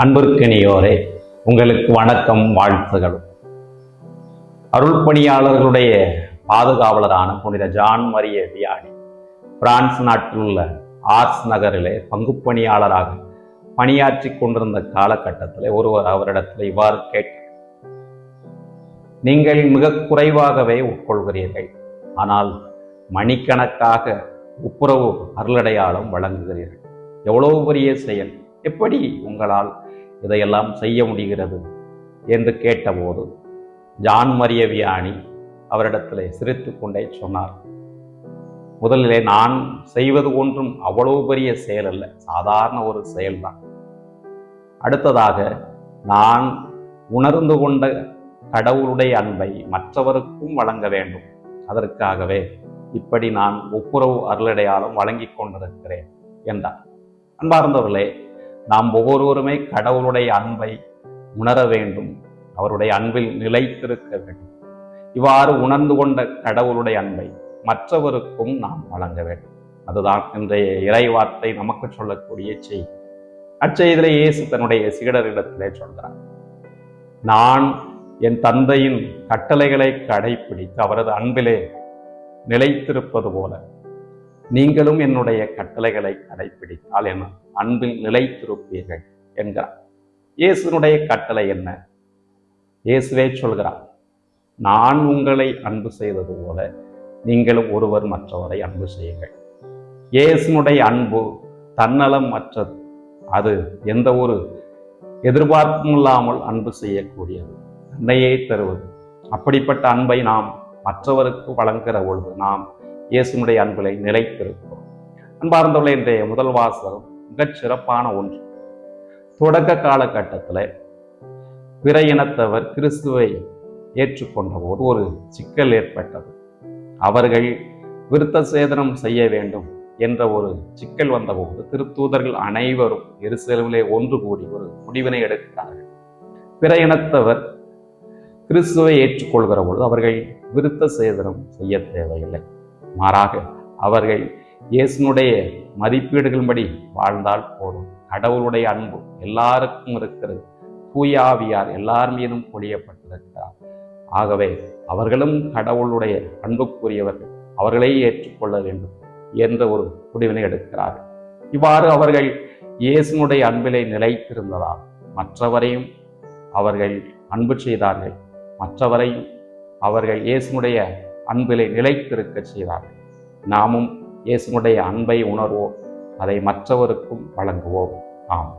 அன்பிற்கினியோரே, உங்களுக்கு வணக்கம், வாழ்த்துகளும். அருள் பணியாளர்களுடைய பாதுகாவலரான புனித ஜான் மரிய வியானி பிரான்ஸ் நாட்டில் உள்ள ஆர்ஸ் நகரிலே பங்கு பணியாளராக பணியாற்றி கொண்டிருந்த காலகட்டத்தில் ஒருவர் அவரிடத்தில் இவ்வாறு கேட்டார்: நீங்கள் மிக குறைவாகவே உட்கொள்கிறீர்கள், ஆனால் மணிக்கணக்காக ஒப்புரவு அருளடையாளம் வழங்குகிறீர்கள். எவ்வளவு பெரிய செயல்! எப்படி உங்களால் இதையெல்லாம் செய்ய முடிகிறது என்று கேட்டபோது ஜான் மரிய வியானி அவரிடத்தில் சிரித்து கொண்டே சொன்னார்: முதலிலே நான் செய்வது ஒன்றும் அவ்வளவு பெரிய செயல் அல்ல, சாதாரண ஒரு செயல்தான். அடுத்ததாக, நான் உணர்ந்து கொண்ட கடவுளுடைய அன்பை மற்றவருக்கும் வழங்க வேண்டும். அதற்காகவே இப்படி நான் ஒப்புரவு அருளடையாளம் வழங்கி கொண்டிருக்கிறேன் என்றார். அன்பார்ந்தவர்களே, நாம் ஒவ்வொருவருமே கடவுளுடைய அன்பை உணர வேண்டும், அவருடைய அன்பில் நிலைத்திருக்க வேண்டும். இவ்வாறு உணர்ந்து கொண்ட கடவுளுடைய அன்பை மற்றவருக்கும் நாம் வழங்க வேண்டும். அதுதான் இன்றைய இறைவார்த்தை நமக்கு சொல்லக்கூடிய செய்தி. அச்செய்திலே இயேசு தன்னுடைய சீடரிடத்திலே சொல்கிறார்: நான் என் தந்தையின் கட்டளைகளை கடைபிடித்து அவரது அன்பிலே நிலைத்திருப்பது போல நீங்களும் என்னுடைய கட்டளைகளை கடைபிடித்தால் என அன்பில் நிலைத்திருப்பீர்கள் என்கிறார். இயேசுனுடைய கட்டளை என்ன? இயேசுவே சொல்கிறார்: நான் உங்களை அன்பு செய்தது போல நீங்களும் ஒருவர் மற்றவரை அன்பு செய்யுங்கள். இயேசுனுடைய அன்பு தன்னலம் அற்றது. அது எந்த ஒரு எதிர்பார்ப்பும் இல்லாமல் அன்பு செய்யக்கூடியது, தன்னையே தருவது. அப்படிப்பட்ட அன்பை நாம் மற்றவருக்கு வழங்குகிற பொழுது நாம் இயேசுனுடைய அன்பிலை நிலைத்திருக்கிறோம். அன்பார்ந்தவர்களே, இன்றைய முதல் வாசகம் மிகச் சிறப்பான ஒன்று. தொடக்க காலகட்டத்தில் பிற இனத்தவர் கிறிஸ்துவை ஏற்றுக்கொண்ட போது ஒரு சிக்கல் ஏற்பட்டது. அவர்கள் விருத்த சேதனம் செய்ய வேண்டும் என்ற ஒரு சிக்கல் வந்தபோது திருத்தூதர்கள் அனைவரும் எருசலேமிலே ஒன்று கூடி ஒரு முடிவினை எடுக்கிறார்கள். பிற இனத்தவர் கிறிஸ்துவை ஏற்றுக்கொள்கிற பொழுது அவர்கள் விருத்த சேதனம் செய்ய தேவையில்லை. மாறாக அவர்கள் இயேசுனுடைய மதிப்பீடுகளின்படி வாழ்ந்தால் போதும். கடவுளுடைய அன்பு எல்லாருக்கும் இருக்கிறது, தூய ஆவியார் எல்லார் மீதும் பொழியப்பட்டிருக்கிறார். ஆகவே அவர்களும் கடவுளுடைய அன்புக்குரியவர்கள், அவர்களே ஏற்றுக்கொள்ள வேண்டும் என்ற ஒரு முடிவினை எடுக்கிறார்கள். இவ்வாறு அவர்கள் இயேசுனுடைய அன்பிலே நிலைத்திருந்ததால் மற்றவரையும் அவர்கள் அன்பு செய்தார்கள், மற்றவரையும் அவர்கள் இயேசுனுடைய அன்பிலே நிலைத்திருக்க செய்தார்கள். நாமும் இயேசுனுடைய அன்பை உணர்வோம், அதை மற்றவருக்கும் வழங்குவோம். ஆம்.